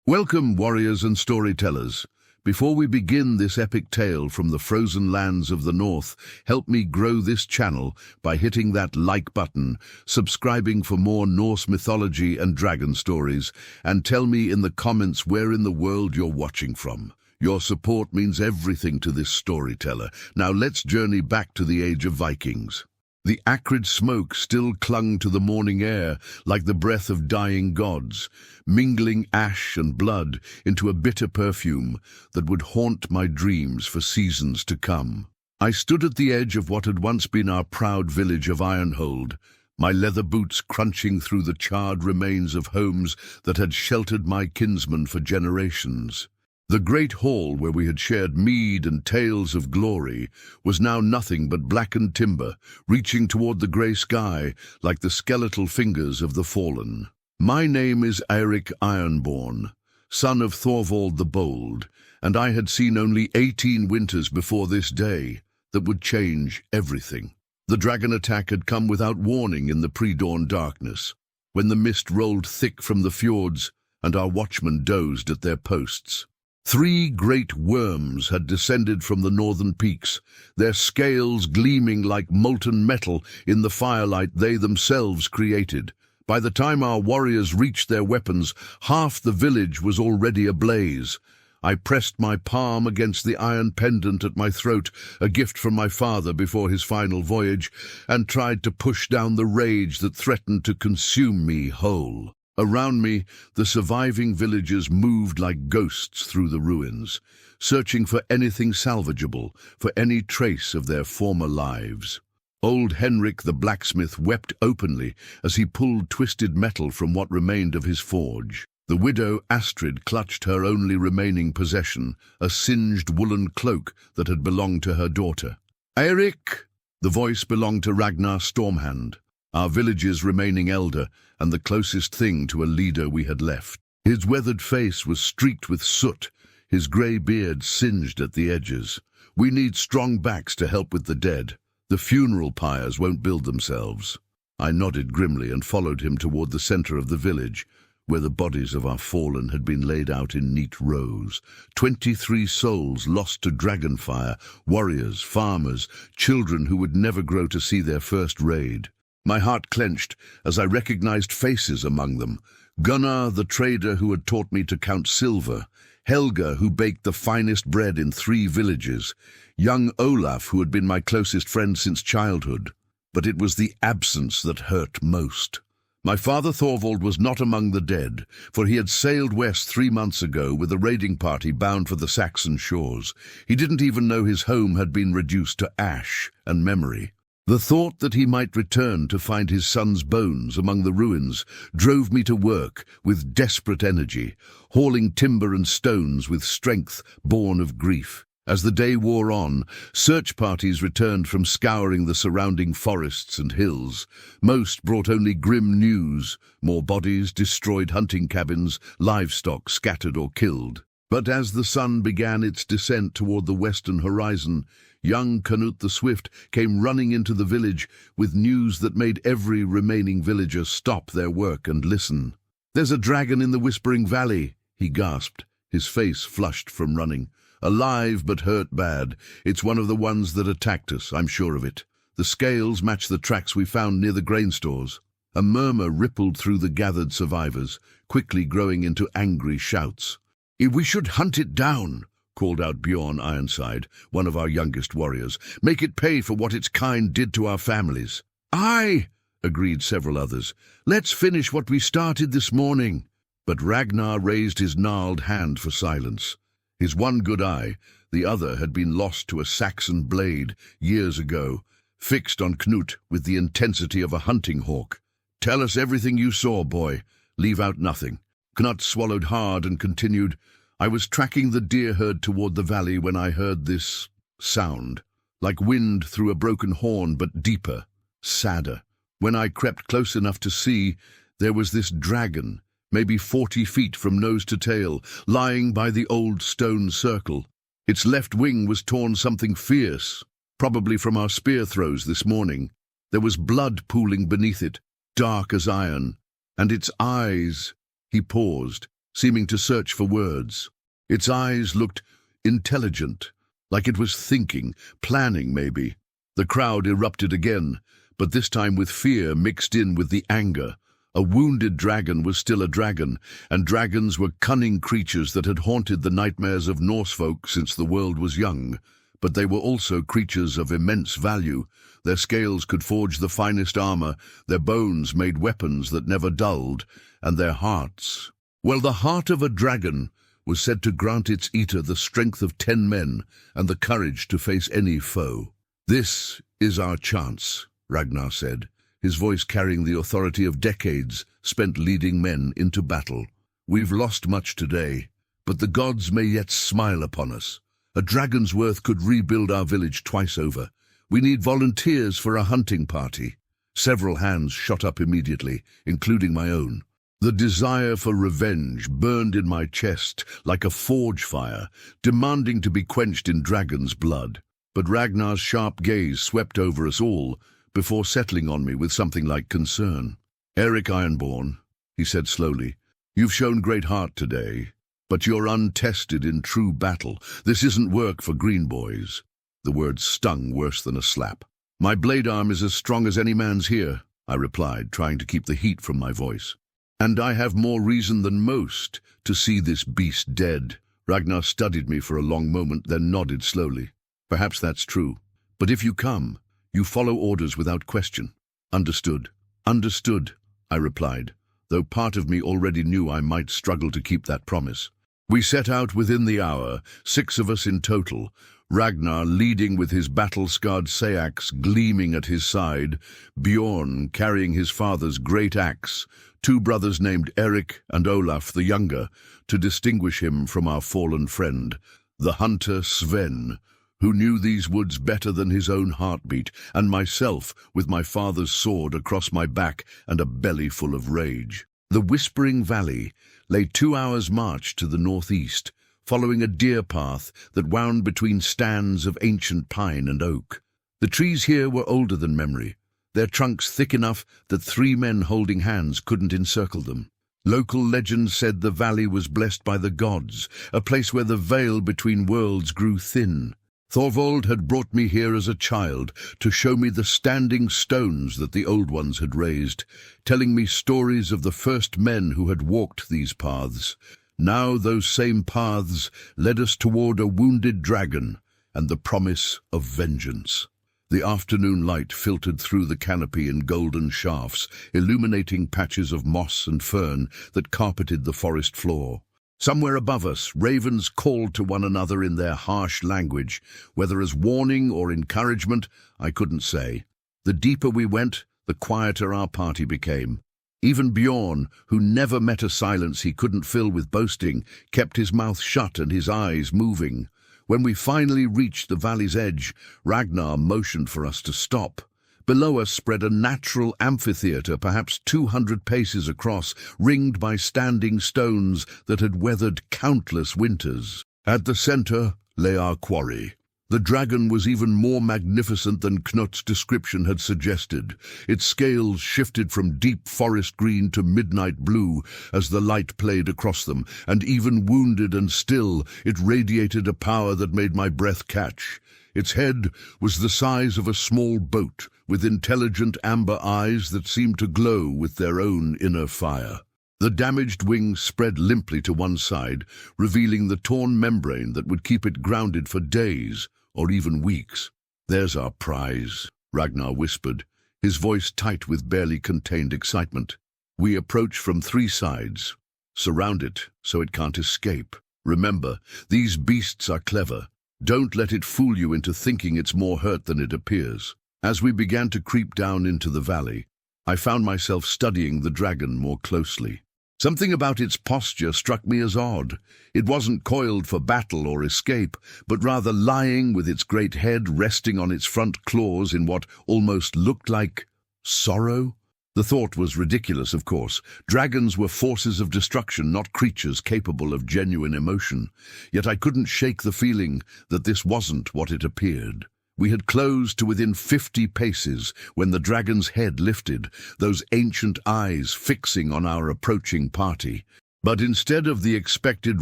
Welcome, warriors and storytellers. Before we begin this epic tale from the frozen lands of the north, help me grow this channel by hitting that like button, subscribing for more Norse mythology and dragon stories, and tell me in the comments where in the world you're watching from. Your support means everything to this storyteller. Now let's journey back to the age of Vikings. The acrid smoke still clung to the morning air like the breath of dying gods, mingling ash and blood into a bitter perfume that would haunt my dreams for seasons to come. I stood at the edge of what had once been our proud village of Ironhold, my leather boots crunching through the charred remains of homes that had sheltered my kinsmen for generations. The great hall where we had shared mead and tales of glory was now nothing but blackened timber, reaching toward the grey sky like the skeletal fingers of the fallen. My name is Eirik Ironborn, son of Thorvald the Bold, and I had seen only 18 winters before this day that would change everything. The dragon attack had come without warning in the pre-dawn darkness, when the mist rolled thick from the fjords and our watchmen dozed at their posts. 3 great worms had descended from the northern peaks, their scales gleaming like molten metal in the firelight they themselves created. By the time our warriors reached their weapons, half the village was already ablaze. I pressed my palm against the iron pendant at my throat, a gift from my father before his final voyage, and tried to push down the rage that threatened to consume me whole. Around me, the surviving villagers moved like ghosts through the ruins, searching for anything salvageable, for any trace of their former lives. Old Henrik the blacksmith wept openly as he pulled twisted metal from what remained of his forge. The widow Astrid clutched her only remaining possession, a singed woolen cloak that had belonged to her daughter. "Eirik!" The voice belonged to Ragnar Stormhand, our village's remaining elder and the closest thing to a leader we had left. His weathered face was streaked with soot, his grey beard singed at the edges. "We need strong backs to help with the dead. The funeral pyres won't build themselves." I nodded grimly and followed him toward the center of the village, where the bodies of our fallen had been laid out in neat rows. 23 souls lost to dragonfire, warriors, farmers, children who would never grow to see their first raid. My heart clenched as I recognized faces among them. Gunnar, the trader who had taught me to count silver, Helga, who baked the finest bread in 3 villages, young Olaf, who had been my closest friend since childhood. But it was the absence that hurt most. My father Thorvald was not among the dead, for he had sailed west 3 months ago with a raiding party bound for the Saxon shores. He didn't even know his home had been reduced to ash and memory. The thought that he might return to find his son's bones among the ruins drove me to work with desperate energy, hauling timber and stones with strength born of grief. As the day wore on, search parties returned from scouring the surrounding forests and hills. Most brought only grim news: more bodies, destroyed hunting cabins, livestock scattered or killed. But as the sun began its descent toward the western horizon, young Canute the Swift came running into the village with news that made every remaining villager stop their work and listen. "There's a dragon in the Whispering Valley," he gasped, his face flushed from running. "Alive but hurt bad. It's one of the ones that attacked us, I'm sure of it. The scales match the tracks we found near the grain stores." A murmur rippled through the gathered survivors, quickly growing into angry shouts. "We should hunt it down," called out Bjorn Ironside, one of our youngest warriors. "Make it pay for what its kind did to our families." "Aye," agreed several others. "Let's finish what we started this morning." But Ragnar raised his gnarled hand for silence. His one good eye, the other, had been lost to a Saxon blade years ago, fixed on Knut with the intensity of a hunting hawk. "Tell us everything you saw, boy. Leave out nothing." Knut swallowed hard and continued, "I was tracking the deer herd toward the valley when I heard this sound, like wind through a broken horn, but deeper, sadder. When I crept close enough to see, there was this dragon, maybe 40 feet from nose to tail, lying by the old stone circle. Its left wing was torn something fierce, probably from our spear throws this morning. There was blood pooling beneath it, dark as iron, and its eyes—" He paused, seeming to search for words. Its eyes looked intelligent, like it was thinking, planning maybe. The crowd erupted again, but this time with fear mixed in with the anger. A wounded dragon was still a dragon, and dragons were cunning creatures that had haunted the nightmares of Norse folk since the world was young. But they were also creatures of immense value. Their scales could forge the finest armor, their bones made weapons that never dulled, and their hearts. Well, the heart of a dragon was said to grant its eater the strength of 10 men and the courage to face any foe. "This is our chance," Ragnar said, his voice carrying the authority of decades spent leading men into battle. "We've lost much today, but the gods may yet smile upon us. A dragon's worth could rebuild our village twice over. We need volunteers for a hunting party." Several hands shot up immediately, including my own. The desire for revenge burned in my chest like a forge fire, demanding to be quenched in dragon's blood. But Ragnar's sharp gaze swept over us all before settling on me with something like concern. "Eric Ironborn," he said slowly, "you've shown great heart today, but you're untested in true battle. This isn't work for green boys." The words stung worse than a slap. "My blade arm is as strong as any man's here," I replied, trying to keep the heat from my voice. "And I have more reason than most to see this beast dead." Ragnar studied me for a long moment, then nodded slowly. "Perhaps that's true. But if you come, you follow orders without question." "Understood." "Understood," I replied, though part of me already knew I might struggle to keep that promise. We set out within the hour, 6 of us in total, Ragnar leading with his battle-scarred sayax gleaming at his side, Bjorn carrying his father's great axe, 2 brothers named Eric and Olaf the younger, to distinguish him from our fallen friend, the hunter Sven, who knew these woods better than his own heartbeat, and myself with my father's sword across my back and a belly full of rage. The Whispering Valley lay 2 hours' march to the northeast, following a deer path that wound between stands of ancient pine and oak. The trees here were older than memory, their trunks thick enough that 3 men holding hands couldn't encircle them. Local legend said the valley was blessed by the gods, a place where the veil between worlds grew thin. Thorvald had brought me here as a child to show me the standing stones that the old ones had raised, telling me stories of the first men who had walked these paths. Now those same paths led us toward a wounded dragon and the promise of vengeance. The afternoon light filtered through the canopy in golden shafts, illuminating patches of moss and fern that carpeted the forest floor. Somewhere above us, ravens called to one another in their harsh language, whether as warning or encouragement, I couldn't say. The deeper we went, the quieter our party became. Even Bjorn, who never met a silence he couldn't fill with boasting, kept his mouth shut and his eyes moving. When we finally reached the valley's edge, Ragnar motioned for us to stop. Below us spread a natural amphitheater, perhaps 200 paces across, ringed by standing stones that had weathered countless winters. At the center lay our quarry. The dragon was even more magnificent than Knut's description had suggested. Its scales shifted from deep forest green to midnight blue as the light played across them, and even wounded and still, it radiated a power that made my breath catch. Its head was the size of a small boat, with intelligent amber eyes that seemed to glow with their own inner fire. The damaged wings spread limply to one side, revealing the torn membrane that would keep it grounded for days or even weeks. "There's our prize," Ragnar whispered, his voice tight with barely contained excitement. "We approach from 3 sides. Surround it so it can't escape. Remember, these beasts are clever. Don't let it fool you into thinking it's more hurt than it appears." As we began to creep down into the valley, I found myself studying the dragon more closely. Something about its posture struck me as odd. It wasn't coiled for battle or escape, but rather lying with its great head resting on its front claws in what almost looked like sorrow. The thought was ridiculous, of course. Dragons were forces of destruction, not creatures capable of genuine emotion. Yet I couldn't shake the feeling that this wasn't what it appeared. We had closed to within 50 paces when the dragon's head lifted, those ancient eyes fixing on our approaching party. But instead of the expected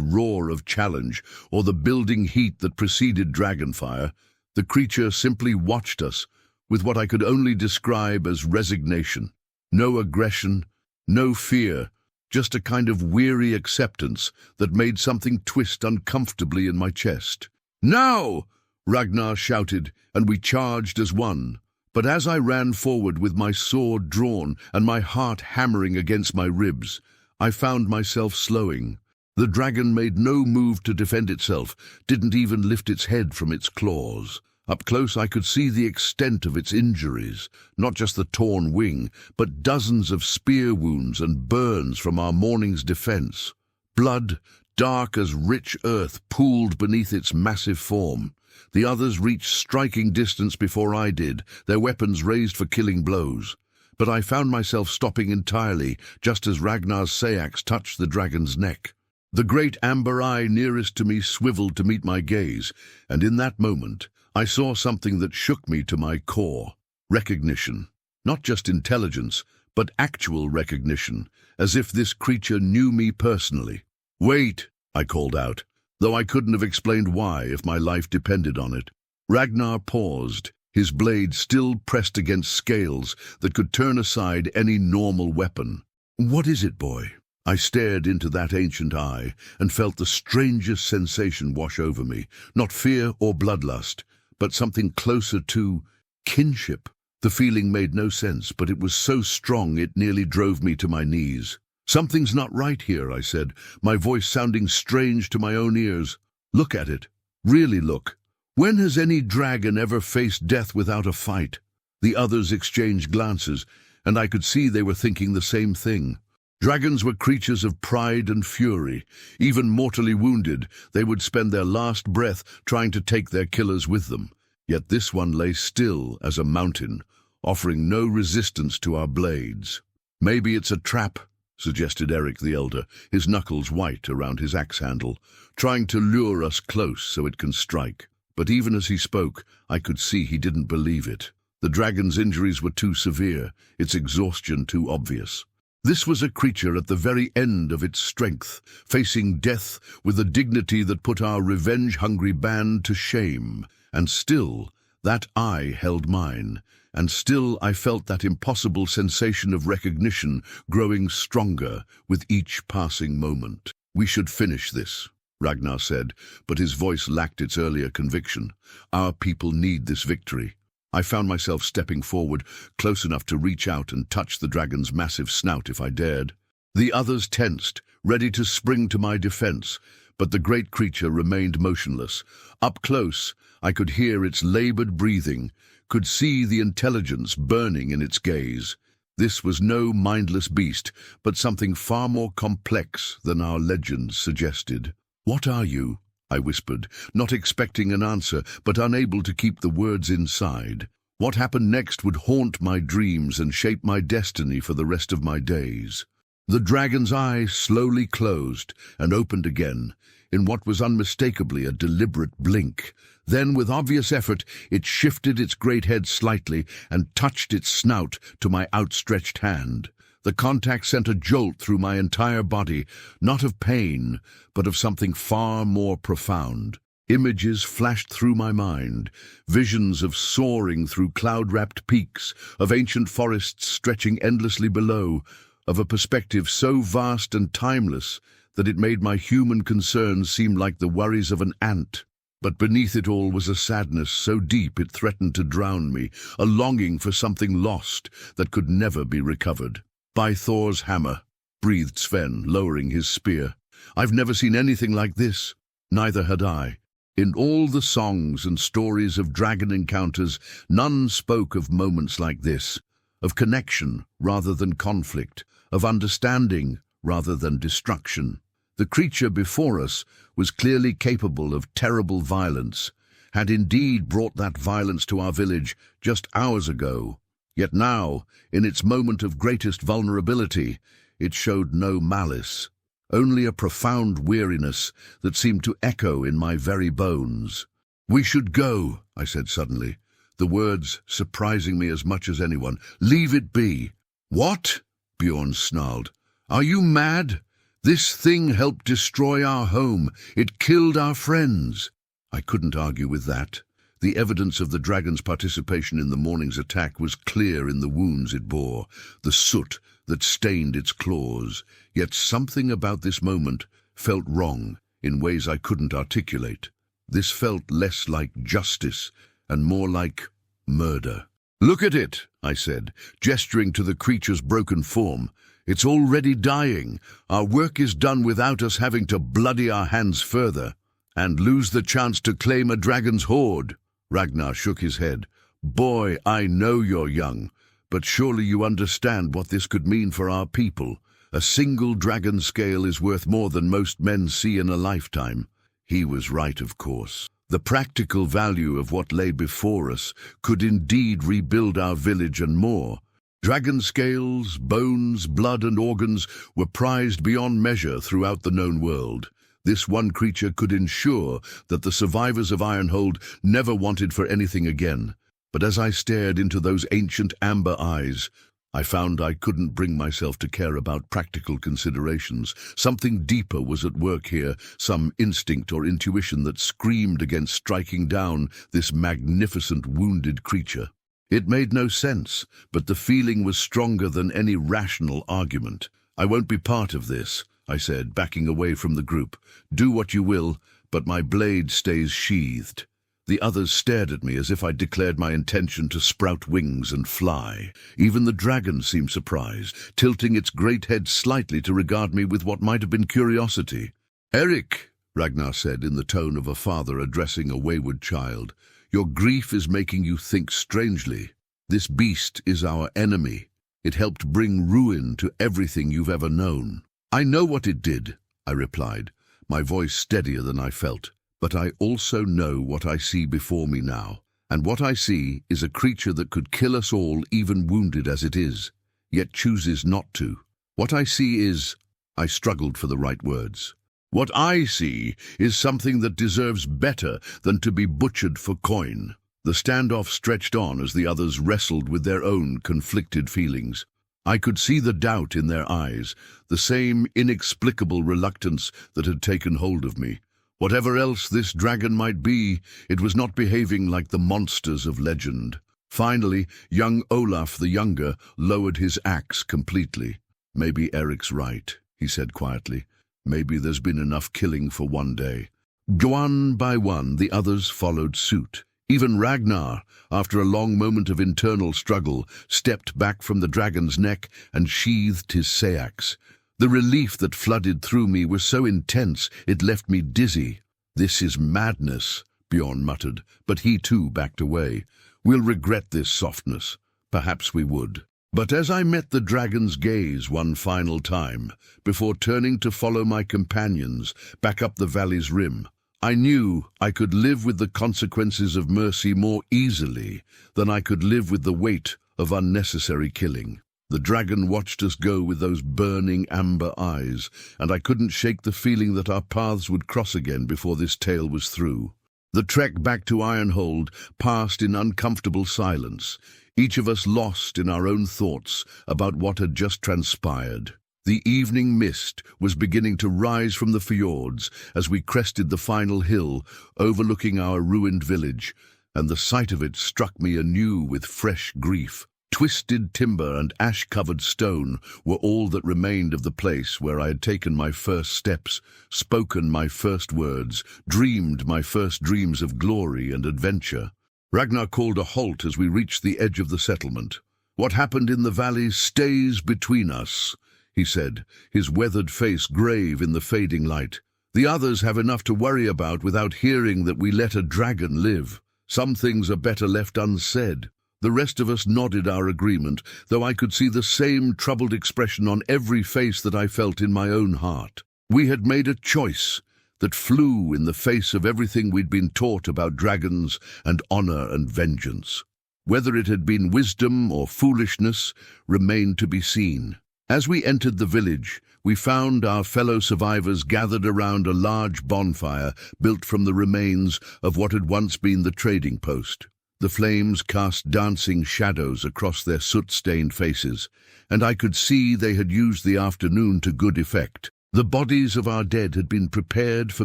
roar of challenge or the building heat that preceded Dragonfire, the creature simply watched us with what I could only describe as resignation. No aggression, no fear, just a kind of weary acceptance that made something twist uncomfortably in my chest. "Now!" Ragnar shouted, and we charged as one. But as I ran forward with my sword drawn and my heart hammering against my ribs, I found myself slowing. The dragon made no move to defend itself, didn't even lift its head from its claws. Up close I could see the extent of its injuries, not just the torn wing, but dozens of spear wounds and burns from our morning's defense. Blood, dark as rich earth, pooled beneath its massive form. The others reached striking distance before I did, their weapons raised for killing blows. But I found myself stopping entirely, just as Ragnar's sayax touched the dragon's neck. The great amber eye nearest to me swiveled to meet my gaze, and in that moment I saw something that shook me to my core. Recognition. Not just intelligence, but actual recognition, as if this creature knew me personally. "Wait," I called out, though I couldn't have explained why if my life depended on it. Ragnar paused, his blade still pressed against scales that could turn aside any normal weapon. "What is it, boy?" I stared into that ancient eye and felt the strangest sensation wash over me, not fear or bloodlust, but something closer to kinship. The feeling made no sense, but it was so strong it nearly drove me to my knees. "Something's not right here," I said, my voice sounding strange to my own ears. "Look at it. Really look. When has any dragon ever faced death without a fight?" The others exchanged glances, and I could see they were thinking the same thing. Dragons were creatures of pride and fury. Even mortally wounded, they would spend their last breath trying to take their killers with them. Yet this one lay still as a mountain, offering no resistance to our blades. "Maybe it's a trap," suggested Eric the Elder, his knuckles white around his axe handle, "trying to lure us close so it can strike." But even as he spoke, I could see he didn't believe it. The dragon's injuries were too severe, its exhaustion too obvious. This was a creature at the very end of its strength, facing death with a dignity that put our revenge-hungry band to shame. And still, that eye held mine, and still I felt that impossible sensation of recognition growing stronger with each passing moment. "We should finish this," Ragnar said, but his voice lacked its earlier conviction. "Our people need this victory." I found myself stepping forward, close enough to reach out and touch the dragon's massive snout if I dared. The others tensed, ready to spring to my defense, but the great creature remained motionless. Up close, I could hear its labored breathing, could see the intelligence burning in its gaze. This was no mindless beast, but something far more complex than our legends suggested. "What are you?" I whispered, not expecting an answer, but unable to keep the words inside. What happened next would haunt my dreams and shape my destiny for the rest of my days. The dragon's eye slowly closed and opened again, in what was unmistakably a deliberate blink. Then, with obvious effort, it shifted its great head slightly and touched its snout to my outstretched hand. The contact sent a jolt through my entire body, not of pain, but of something far more profound. Images flashed through my mind, visions of soaring through cloud-wrapped peaks, of ancient forests stretching endlessly below, of a perspective so vast and timeless that it made my human concerns seem like the worries of an ant. But beneath it all was a sadness so deep it threatened to drown me, a longing for something lost that could never be recovered. "By Thor's hammer," breathed Sven, lowering his spear. "I've never seen anything like this." Neither had I. In all the songs and stories of dragon encounters, none spoke of moments like this, of connection rather than conflict, of understanding rather than destruction. The creature before us was clearly capable of terrible violence, had indeed brought that violence to our village just hours ago. Yet now, in its moment of greatest vulnerability, it showed no malice, only a profound weariness that seemed to echo in my very bones. "We should go," I said suddenly, the words surprising me as much as anyone. "Leave it be." "What?" Bjorn snarled. "Are you mad? This thing helped destroy our home. It killed our friends. I couldn't argue with that. The evidence of the dragon's participation in the morning's attack was clear in the wounds it bore, the soot that stained its claws. Yet something about this moment felt wrong in ways I couldn't articulate. This felt less like justice and more like murder. "Look at it," I said, gesturing to the creature's broken form. "It's already dying. Our work is done without us having to bloody our hands further and lose the chance to claim a dragon's hoard." Ragnar shook his head. "Boy, I know you're young, but surely you understand what this could mean for our people. A single dragon scale is worth more than most men see in a lifetime." He was right, of course. The practical value of what lay before us could indeed rebuild our village and more. Dragon scales, bones, blood and organs were prized beyond measure throughout the known world. This one creature could ensure that the survivors of Ironhold never wanted for anything again. But as I stared into those ancient amber eyes, I found I couldn't bring myself to care about practical considerations. Something deeper was at work here, some instinct or intuition that screamed against striking down this magnificent wounded creature. It made no sense, but the feeling was stronger than any rational argument. "I won't be part of this," I said, backing away from the group. "Do what you will, but my blade stays sheathed." The others stared at me as if I'd declared my intention to sprout wings and fly. Even the dragon seemed surprised, tilting its great head slightly to regard me with what might have been curiosity. "Eric," Ragnar said in the tone of a father addressing a wayward child, "your grief is making you think strangely. This beast is our enemy. It helped bring ruin to everything you've ever known." "I know what it did," I replied, my voice steadier than I felt. "But I also know what I see before me now. And what I see is a creature that could kill us all, even wounded as it is, yet chooses not to. What I see is—" I struggled for the right words. "What I see is something that deserves better than to be butchered for coin." The standoff stretched on as the others wrestled with their own conflicted feelings. I could see the doubt in their eyes, the same inexplicable reluctance that had taken hold of me. Whatever else this dragon might be, it was not behaving like the monsters of legend. Finally, young Olaf the Younger lowered his axe completely. "Maybe Eric's right," he said quietly. "Maybe there's been enough killing for one day." One by one, the others followed suit. Even Ragnar, after a long moment of internal struggle, stepped back from the dragon's neck and sheathed his seax. The relief that flooded through me was so intense it left me dizzy. "This is madness," Bjorn muttered, but he too backed away. "We'll regret this softness." Perhaps we would. But as I met the dragon's gaze one final time, before turning to follow my companions back up the valley's rim, I knew I could live with the consequences of mercy more easily than I could live with the weight of unnecessary killing. The dragon watched us go with those burning amber eyes, and I couldn't shake the feeling that our paths would cross again before this tale was through. The trek back to Ironhold passed in uncomfortable silence, each of us lost in our own thoughts about what had just transpired. The evening mist was beginning to rise from the fjords as we crested the final hill overlooking our ruined village, and the sight of it struck me anew with fresh grief. Twisted timber and ash-covered stone were all that remained of the place where I had taken my first steps, spoken my first words, dreamed my first dreams of glory and adventure. Ragnar called a halt as we reached the edge of the settlement. "What happened in the valley stays between us," he said, his weathered face grave in the fading light. "The others have enough to worry about without hearing that we let a dragon live. Some things are better left unsaid." The rest of us nodded our agreement, though I could see the same troubled expression on every face that I felt in my own heart. We had made a choice that flew in the face of everything we'd been taught about dragons and honor and vengeance. Whether it had been wisdom or foolishness remained to be seen. As we entered the village, we found our fellow survivors gathered around a large bonfire built from the remains of what had once been the trading post. The flames cast dancing shadows across their soot-stained faces, and I could see they had used the afternoon to good effect. The bodies of our dead had been prepared for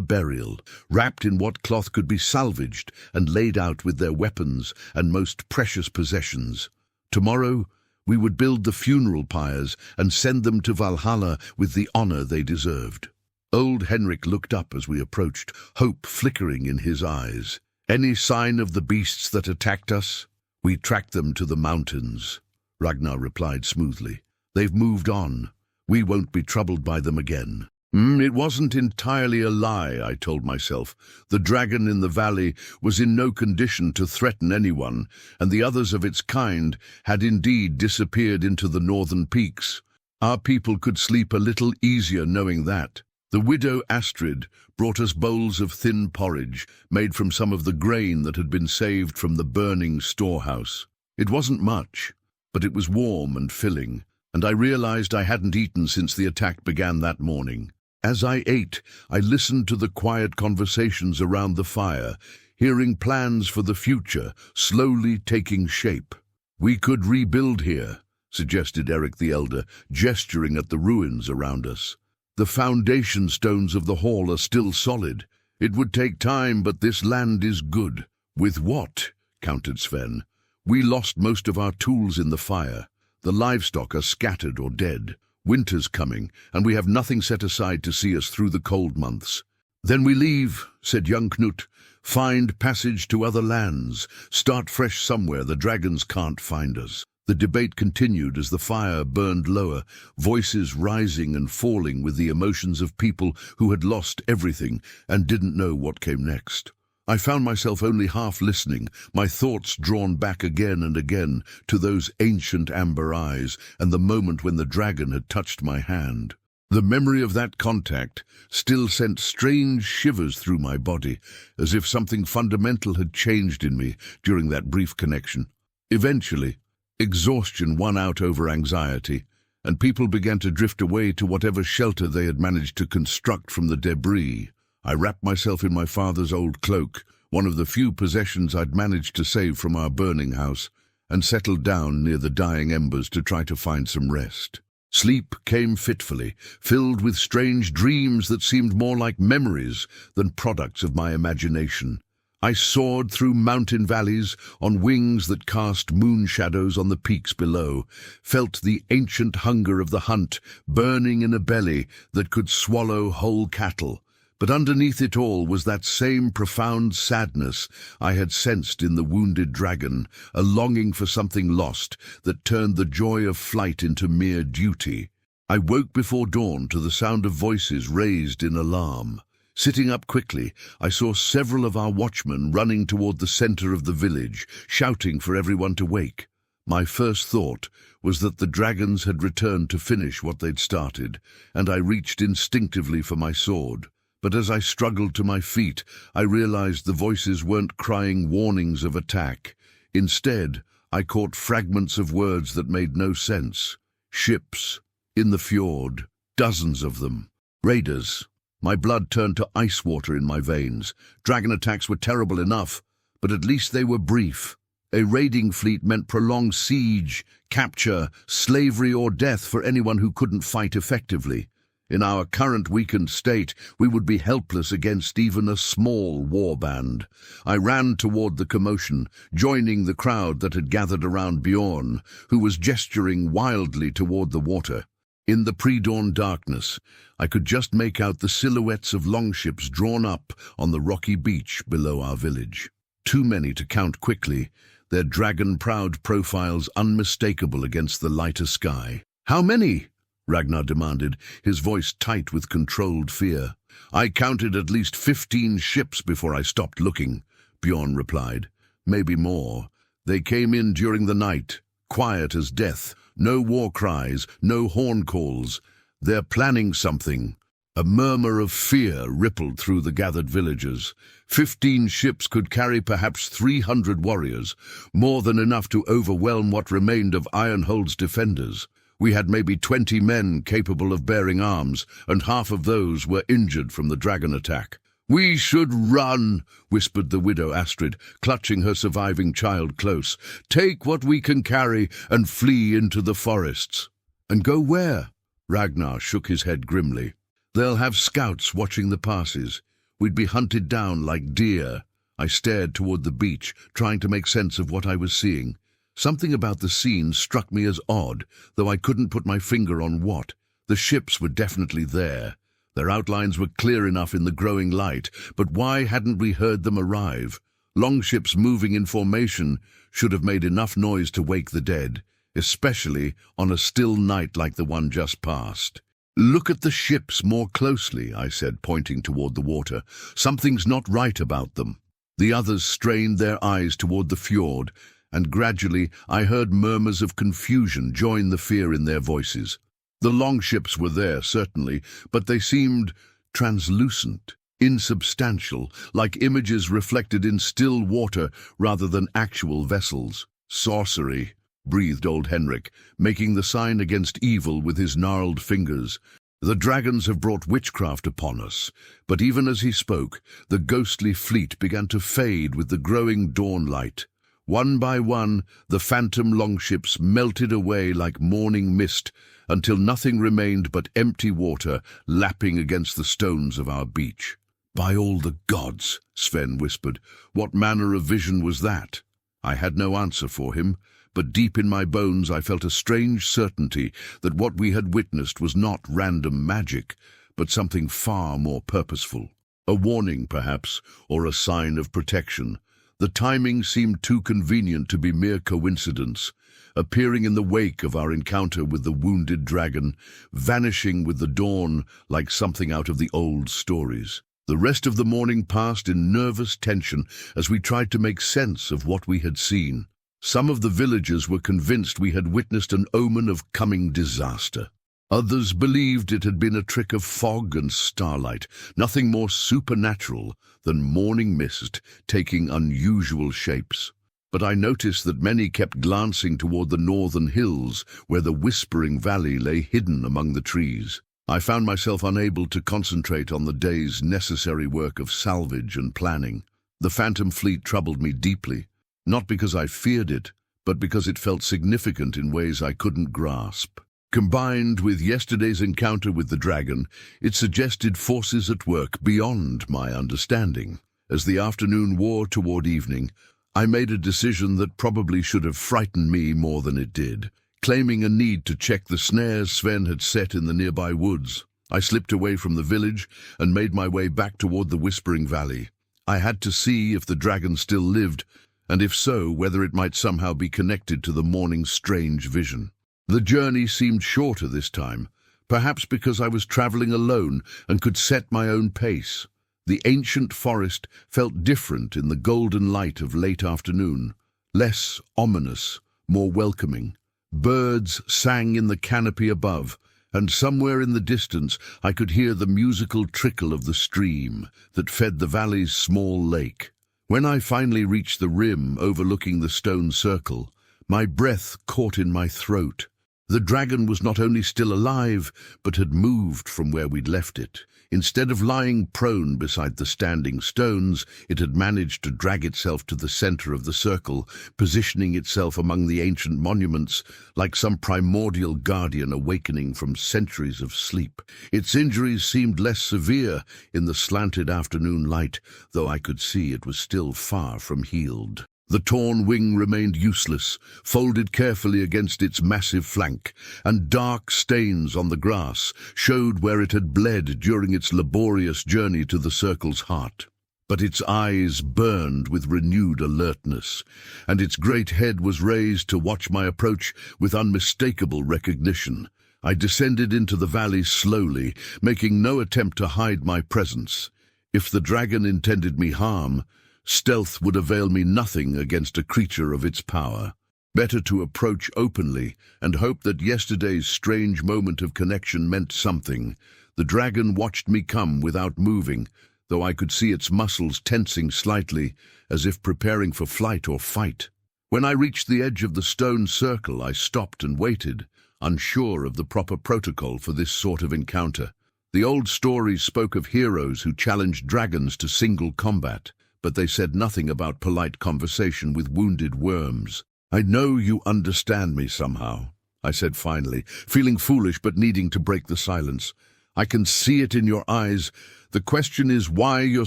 burial, wrapped in what cloth could be salvaged and laid out with their weapons and most precious possessions. Tomorrow, we would build the funeral pyres and send them to Valhalla with the honor they deserved. Old Henrik looked up as we approached, hope flickering in his eyes. Any sign of the beasts that attacked us? We tracked them to the mountains, Ragnar replied smoothly. They've moved on. We won't be troubled by them again. It wasn't entirely a lie, I told myself. The dragon in the valley was in no condition to threaten anyone, and the others of its kind had indeed disappeared into the northern peaks. Our people could sleep a little easier knowing that. The widow Astrid brought us bowls of thin porridge, made from some of the grain that had been saved from the burning storehouse. It wasn't much, but it was warm and filling, and I realized I hadn't eaten since the attack began that morning. As I ate, I listened to the quiet conversations around the fire, hearing plans for the future slowly taking shape. We could rebuild here, suggested Eric the Elder, gesturing at the ruins around us. The foundation stones of the hall are still solid. It would take time, but this land is good. With what? Countered Sven. We lost most of our tools in the fire. The livestock are scattered or dead. Winter's coming, and we have nothing set aside to see us through the cold months. Then we leave, said young Knut. Find passage to other lands. Start fresh somewhere the dragons can't find us. The debate continued as the fire burned lower, voices rising and falling with the emotions of people who had lost everything and didn't know what came next. I found myself only half listening, my thoughts drawn back again and again to those ancient amber eyes and the moment when the dragon had touched my hand. The memory of that contact still sent strange shivers through my body, as if something fundamental had changed in me during that brief connection. Eventually, exhaustion won out over anxiety, and people began to drift away to whatever shelter they had managed to construct from the debris. I wrapped myself in my father's old cloak, one of the few possessions I'd managed to save from our burning house, and settled down near the dying embers to try to find some rest. Sleep came fitfully, filled with strange dreams that seemed more like memories than products of my imagination. I soared through mountain valleys on wings that cast moon shadows on the peaks below, felt the ancient hunger of the hunt burning in a belly that could swallow whole cattle. But underneath it all was that same profound sadness I had sensed in the wounded dragon, a longing for something lost that turned the joy of flight into mere duty. I woke before dawn to the sound of voices raised in alarm. Sitting up quickly, I saw several of our watchmen running toward the center of the village, shouting for everyone to wake. My first thought was that the dragons had returned to finish what they'd started, and I reached instinctively for my sword. But as I struggled to my feet, I realized the voices weren't crying warnings of attack. Instead, I caught fragments of words that made no sense. Ships, in the fjord, dozens of them. Raiders. My blood turned to ice water in my veins. Dragon attacks were terrible enough, but at least they were brief. A raiding fleet meant prolonged siege, capture, slavery or death for anyone who couldn't fight effectively. In our current weakened state, we would be helpless against even a small war band. I ran toward the commotion, joining the crowd that had gathered around Bjorn, who was gesturing wildly toward the water. In the pre-dawn darkness, I could just make out the silhouettes of longships drawn up on the rocky beach below our village. Too many to count quickly, their dragon-proud profiles unmistakable against the lighter sky. "How many?" Ragnar demanded, his voice tight with controlled fear. "I counted at least 15 ships before I stopped looking," Bjorn replied. "Maybe more. They came in during the night, quiet as death. No war cries, no horn calls. They're planning something." A murmur of fear rippled through the gathered villagers. 15 ships could carry perhaps 300 warriors, more than enough to overwhelm what remained of Ironhold's defenders. We had maybe 20 men capable of bearing arms, and half of those were injured from the dragon attack. "We should run," whispered the widow Astrid, clutching her surviving child close. "Take what we can carry and flee into the forests." "And go where?" Ragnar shook his head grimly. They'll have scouts watching the passes. We'd be hunted down like deer. I stared toward the beach, trying to make sense of what I was seeing. Something about the scene struck me as odd, though I couldn't put my finger on what. The ships were definitely there. Their outlines were clear enough in the growing light, but why hadn't we heard them arrive? Longships moving in formation should have made enough noise to wake the dead, especially on a still night like the one just passed. "Look at the ships more closely," I said, pointing toward the water. "Something's not right about them." The others strained their eyes toward the fjord, and gradually I heard murmurs of confusion join the fear in their voices. The longships were there, certainly, but they seemed translucent, insubstantial, like images reflected in still water rather than actual vessels. "Sorcery," breathed old Henrik, making the sign against evil with his gnarled fingers. "The dragons have brought witchcraft upon us." But even as he spoke, the ghostly fleet began to fade with the growing dawn light. One by one, the phantom longships melted away like morning mist, until nothing remained but empty water lapping against the stones of our beach. "By all the gods," Sven whispered, "what manner of vision was that?" I had no answer for him, but deep in my bones I felt a strange certainty that what we had witnessed was not random magic, but something far more purposeful. A warning, perhaps, or a sign of protection. The timing seemed too convenient to be mere coincidence, appearing in the wake of our encounter with the wounded dragon, vanishing with the dawn like something out of the old stories. The rest of the morning passed in nervous tension as we tried to make sense of what we had seen. Some of the villagers were convinced we had witnessed an omen of coming disaster. Others believed it had been a trick of fog and starlight, nothing more supernatural than morning mist taking unusual shapes. But I noticed that many kept glancing toward the northern hills, where the Whispering Valley lay hidden among the trees. I found myself unable to concentrate on the day's necessary work of salvage and planning. The Phantom Fleet troubled me deeply, not because I feared it, but because it felt significant in ways I couldn't grasp. Combined with yesterday's encounter with the dragon, it suggested forces at work beyond my understanding. As the afternoon wore toward evening, I made a decision that probably should have frightened me more than it did. Claiming a need to check the snares Sven had set in the nearby woods, I slipped away from the village and made my way back toward the Whispering Valley. I had to see if the dragon still lived, and if so, whether it might somehow be connected to the morning's strange vision. The journey seemed shorter this time, perhaps because I was traveling alone and could set my own pace. The ancient forest felt different in the golden light of late afternoon, less ominous, more welcoming. Birds sang in the canopy above, and somewhere in the distance I could hear the musical trickle of the stream that fed the valley's small lake. When I finally reached the rim overlooking the stone circle, my breath caught in my throat. The dragon was not only still alive, but had moved from where we'd left it. Instead of lying prone beside the standing stones, it had managed to drag itself to the center of the circle, positioning itself among the ancient monuments like some primordial guardian awakening from centuries of sleep. Its injuries seemed less severe in the slanted afternoon light, though I could see it was still far from healed. The torn wing remained useless, folded carefully against its massive flank, and dark stains on the grass showed where it had bled during its laborious journey to the circle's heart. But its eyes burned with renewed alertness, and its great head was raised to watch my approach with unmistakable recognition. I descended into the valley slowly, making no attempt to hide my presence. If the dragon intended me harm, stealth would avail me nothing against a creature of its power. Better to approach openly and hope that yesterday's strange moment of connection meant something. The dragon watched me come without moving, though I could see its muscles tensing slightly, as if preparing for flight or fight. When I reached the edge of the stone circle, I stopped and waited, unsure of the proper protocol for this sort of encounter. The old stories spoke of heroes who challenged dragons to single combat, but they said nothing about polite conversation with wounded worms. "I know you understand me somehow," I said finally, feeling foolish but needing to break the silence. I can see it in your eyes. The question is why you're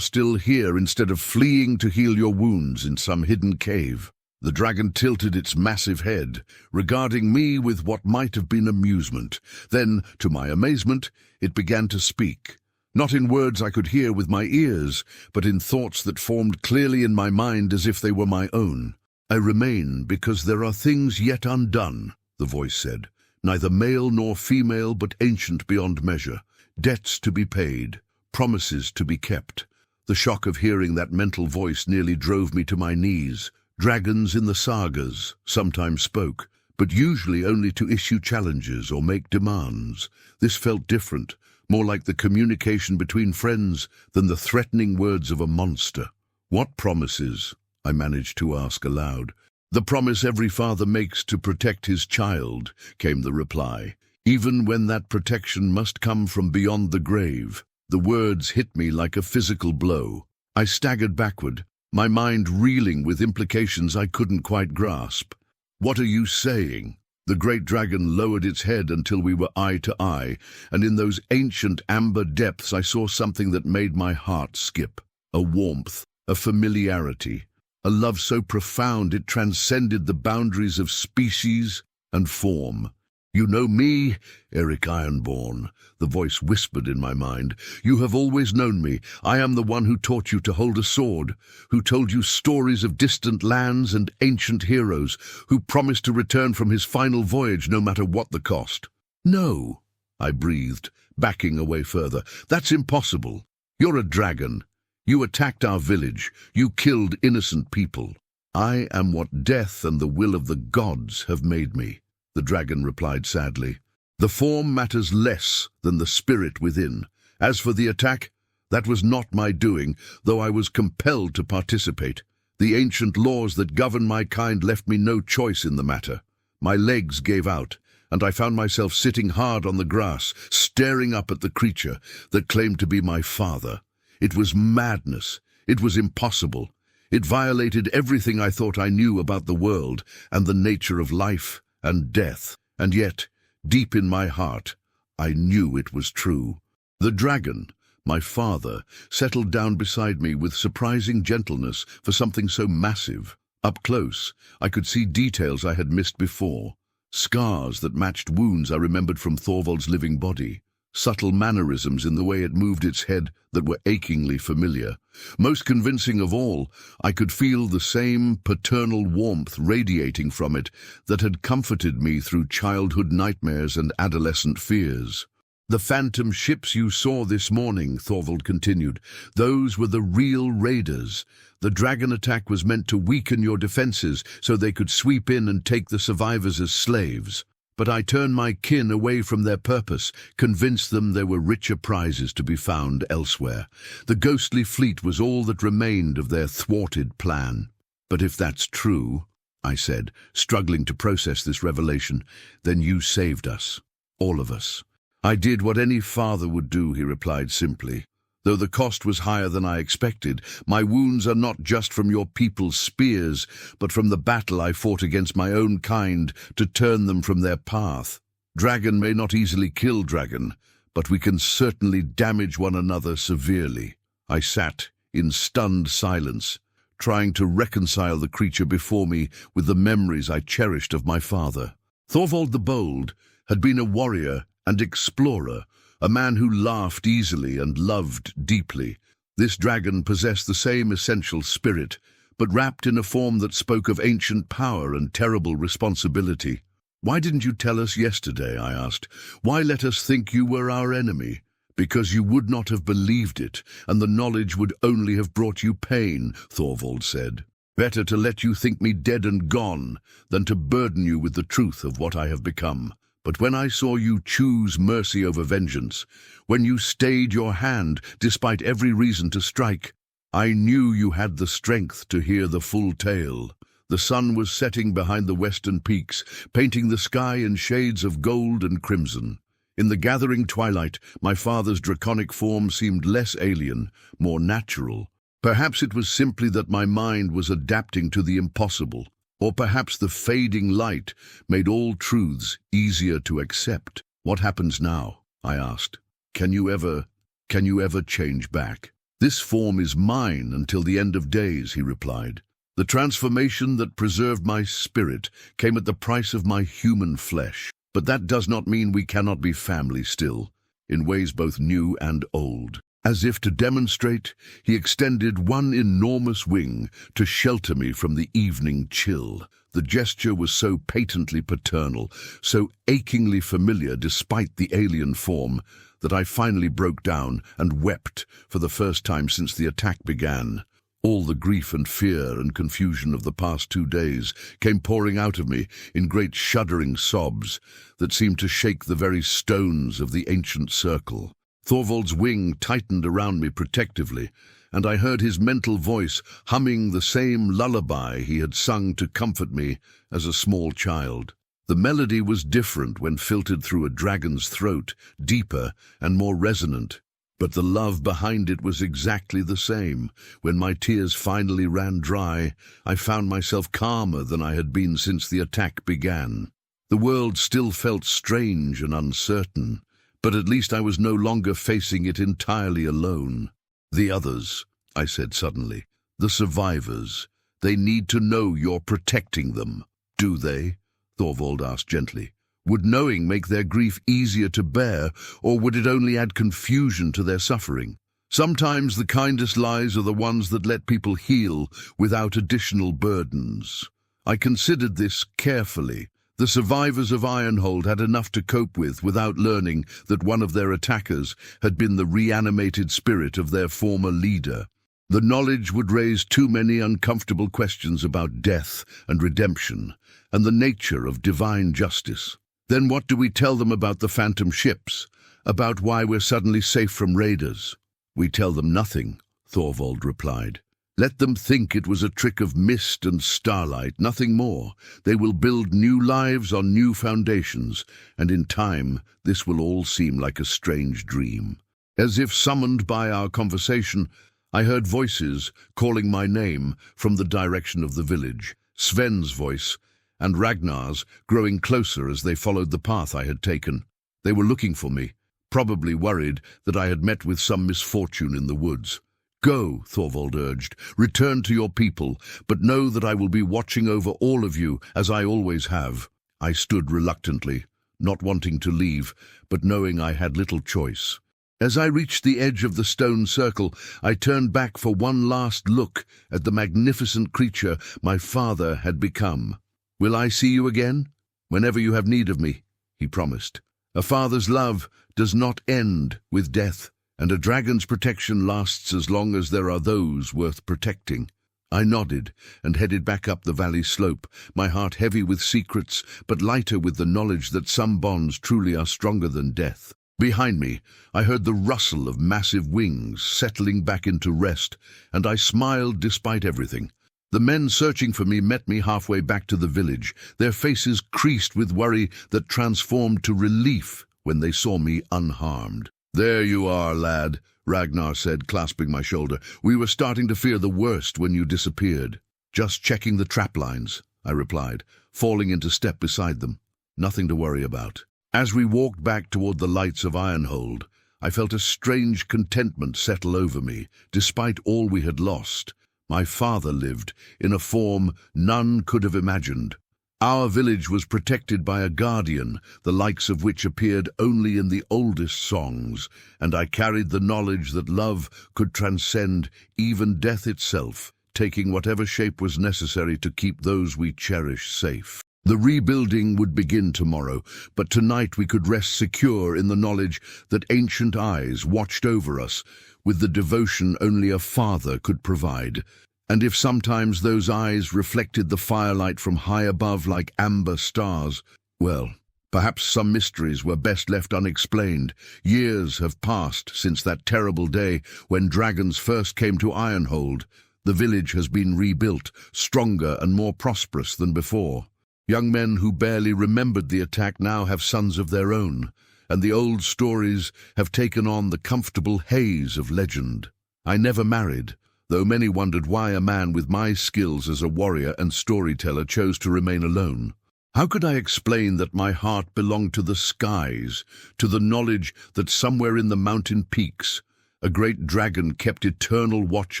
still here instead of fleeing to heal your wounds in some hidden cave." The dragon tilted its massive head, regarding me with what might have been amusement. Then, to my amazement, it began to speak. Not in words I could hear with my ears, but in thoughts that formed clearly in my mind as if they were my own. "I remain because there are things yet undone," the voice said. "Neither male nor female, but ancient beyond measure. Debts to be paid, promises to be kept." The shock of hearing that mental voice nearly drove me to my knees. Dragons in the sagas sometimes spoke, but usually only to issue challenges or make demands. This felt different, more like the communication between friends than the threatening words of a monster. "What promises?" I managed to ask aloud. "The promise every father makes to protect his child," came the reply, "even when that protection must come from beyond the grave." The words hit me like a physical blow. I staggered backward, my mind reeling with implications I couldn't quite grasp. "What are you saying?" The great dragon lowered its head until we were eye to eye, and in those ancient amber depths I saw something that made my heart skip. A warmth, a familiarity, a love so profound it transcended the boundaries of species and form. "You know me, Eric Ironborn," the voice whispered in my mind. "You have always known me. I am the one who taught you to hold a sword, who told you stories of distant lands and ancient heroes, who promised to return from his final voyage no matter what the cost." "No," I breathed, backing away further. "That's impossible. You're a dragon. You attacked our village. You killed innocent people." "I am what death and the will of the gods have made me," the dragon replied sadly. "The form matters less than the spirit within. As for the attack, that was not my doing, though I was compelled to participate. The ancient laws that govern my kind left me no choice in the matter. My legs gave out, and I found myself sitting hard on the grass, staring up at the creature that claimed to be my father. It was madness. It was impossible. It violated everything I thought I knew about the world and the nature of life and death, and yet, deep in my heart, I knew it was true. The dragon, my father, settled down beside me with surprising gentleness for something so massive. Up close, I could see details I had missed before. Scars that matched wounds I remembered from Thorvald's living body. Subtle mannerisms in the way it moved its head that were achingly familiar. Most convincing of all, I could feel the same paternal warmth radiating from it that had comforted me through childhood nightmares and adolescent fears. "The phantom ships you saw this morning," Thorvald continued, "those were the real raiders. The dragon attack was meant to weaken your defenses so they could sweep in and take the survivors as slaves. But I turned my kin away from their purpose, convinced them there were richer prizes to be found elsewhere. The ghostly fleet was all that remained of their thwarted plan." "But if that's true," I said, struggling to process this revelation, "then you saved us. All of us." "I did what any father would do," he replied simply. "Though the cost was higher than I expected. My wounds are not just from your people's spears, but from the battle I fought against my own kind to turn them from their path. Dragon may not easily kill dragon, but we can certainly damage one another severely." I sat in stunned silence, trying to reconcile the creature before me with the memories I cherished of my father. Thorvald the Bold had been a warrior and explorer, a man who laughed easily and loved deeply. This dragon possessed the same essential spirit, but wrapped in a form that spoke of ancient power and terrible responsibility. "Why didn't you tell us yesterday?" I asked. "Why let us think you were our enemy?" "Because you would not have believed it, and the knowledge would only have brought you pain," Thorvald said. "Better to let you think me dead and gone than to burden you with the truth of what I have become. But when I saw you choose mercy over vengeance, when you stayed your hand despite every reason to strike, I knew you had the strength to hear the full tale." The sun was setting behind the western peaks, painting the sky in shades of gold and crimson. In the gathering twilight, my father's draconic form seemed less alien, more natural. Perhaps it was simply that my mind was adapting to the impossible. Or perhaps the fading light made all truths easier to accept. "What happens now?" I asked. Can you ever change back? This form is mine until the end of days, he replied. The transformation that preserved my spirit came at the price of my human flesh. But that does not mean we cannot be family still, in ways both new and old. As if to demonstrate, he extended one enormous wing to shelter me from the evening chill. The gesture was so patently paternal, so achingly familiar despite the alien form, that I finally broke down and wept for the first time since the attack began. All the grief and fear and confusion of the past 2 days came pouring out of me in great shuddering sobs that seemed to shake the very stones of the ancient circle. Thorvald's wing tightened around me protectively, and I heard his mental voice humming the same lullaby he had sung to comfort me as a small child. The melody was different when filtered through a dragon's throat, deeper and more resonant, but the love behind it was exactly the same. When my tears finally ran dry, I found myself calmer than I had been since the attack began. The world still felt strange and uncertain, but at least I was no longer facing it entirely alone. The others, I said suddenly, the survivors, they need to know you're protecting them. Do they? Thorvald asked gently. Would knowing make their grief easier to bear, or would it only add confusion to their suffering? Sometimes the kindest lies are the ones that let people heal without additional burdens. I considered this carefully. The survivors of Ironhold had enough to cope with without learning that one of their attackers had been the reanimated spirit of their former leader. The knowledge would raise too many uncomfortable questions about death and redemption, and the nature of divine justice. Then what do we tell them about the phantom ships, about why we're suddenly safe from raiders? We tell them nothing, Thorvald replied. Let them think it was a trick of mist and starlight, nothing more. They will build new lives on new foundations, and in time this will all seem like a strange dream. As if summoned by our conversation, I heard voices calling my name from the direction of the village. Sven's voice and Ragnar's growing closer as they followed the path I had taken. They were looking for me, probably worried that I had met with some misfortune in the woods. Go, Thorvald urged, return to your people, but know that I will be watching over all of you, as I always have. I stood reluctantly, not wanting to leave, but knowing I had little choice. As I reached the edge of the stone circle, I turned back for one last look at the magnificent creature my father had become. Will I see you again? Whenever you have need of me, he promised. A father's love does not end with death, and a dragon's protection lasts as long as there are those worth protecting. I nodded and headed back up the valley slope, my heart heavy with secrets, but lighter with the knowledge that some bonds truly are stronger than death. Behind me, I heard the rustle of massive wings settling back into rest, and I smiled despite everything. The men searching for me met me halfway back to the village, their faces creased with worry that transformed to relief when they saw me unharmed. There you are, lad, Ragnar said, clasping my shoulder. We were starting to fear the worst when you disappeared. Just checking the trap lines, I replied, falling into step beside them. Nothing to worry about. As we walked back toward the lights of Ironhold, I felt a strange contentment settle over me, despite all we had lost. My father lived in a form none could have imagined. Our village was protected by a guardian, the likes of which appeared only in the oldest songs, and I carried the knowledge that love could transcend even death itself, taking whatever shape was necessary to keep those we cherish safe. The rebuilding would begin tomorrow, but tonight we could rest secure in the knowledge that ancient eyes watched over us with the devotion only a father could provide. And if sometimes those eyes reflected the firelight from high above like amber stars, well, perhaps some mysteries were best left unexplained. Years have passed since that terrible day when dragons first came to Ironhold. The village has been rebuilt, stronger and more prosperous than before. Young men who barely remembered the attack now have sons of their own, and the old stories have taken on the comfortable haze of legend. I never married, though many wondered why a man with my skills as a warrior and storyteller chose to remain alone. How could I explain that my heart belonged to the skies, to the knowledge that somewhere in the mountain peaks, a great dragon kept eternal watch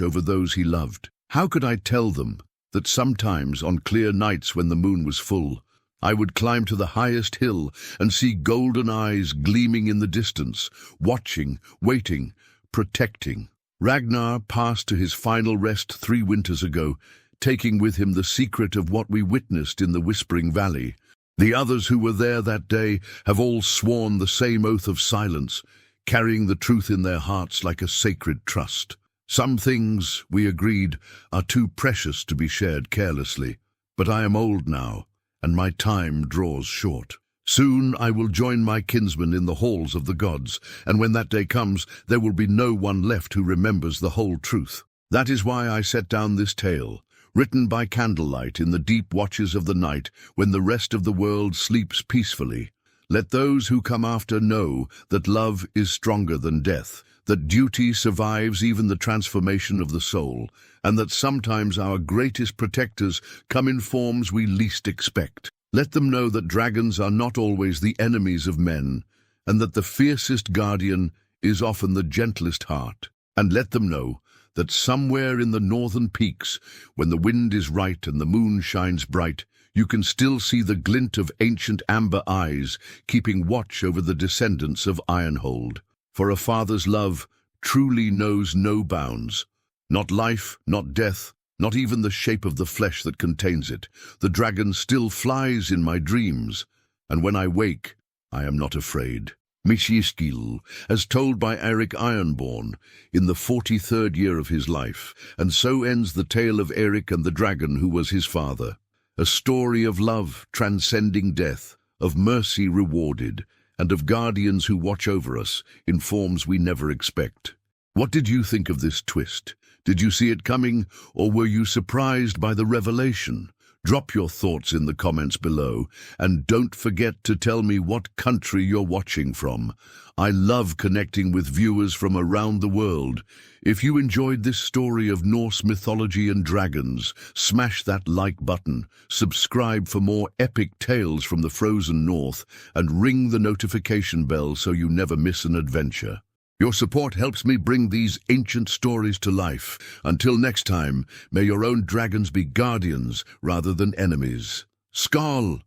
over those he loved? How could I tell them that sometimes, on clear nights when the moon was full, I would climb to the highest hill and see golden eyes gleaming in the distance, watching, waiting, protecting? Ragnar passed to his final rest 3 winters ago, taking with him the secret of what we witnessed in the Whispering Valley. The others who were there that day have all sworn the same oath of silence, carrying the truth in their hearts like a sacred trust. Some things, we agreed, are too precious to be shared carelessly. But I am old now, and my time draws short. Soon I will join my kinsmen in the halls of the gods, and when that day comes, there will be no one left who remembers the whole truth. That is why I set down this tale, written by candlelight in the deep watches of the night when the rest of the world sleeps peacefully. Let those who come after know that love is stronger than death, that duty survives even the transformation of the soul, and that sometimes our greatest protectors come in forms we least expect. Let them know that dragons are not always the enemies of men, and that the fiercest guardian is often the gentlest heart. And let them know that somewhere in the northern peaks, when the wind is right and the moon shines bright, you can still see the glint of ancient amber eyes keeping watch over the descendants of Ironhold. For a father's love truly knows no bounds. Not life, not death, not even the shape of the flesh that contains it. The dragon still flies in my dreams, and when I wake, I am not afraid. Mishiskil, as told by Eric Ironborn in the 43rd year of his life, and so ends the tale of Eric and the dragon who was his father. A story of love transcending death, of mercy rewarded, and of guardians who watch over us in forms we never expect. What did you think of this twist? Did you see it coming, or were you surprised by the revelation? Drop your thoughts in the comments below, and don't forget to tell me what country you're watching from. I love connecting with viewers from around the world. If you enjoyed this story of Norse mythology and dragons, smash that like button, subscribe for more epic tales from the frozen north, and ring the notification bell so you never miss an adventure. Your support helps me bring these ancient stories to life. Until next time, may your own dragons be guardians rather than enemies. Skål!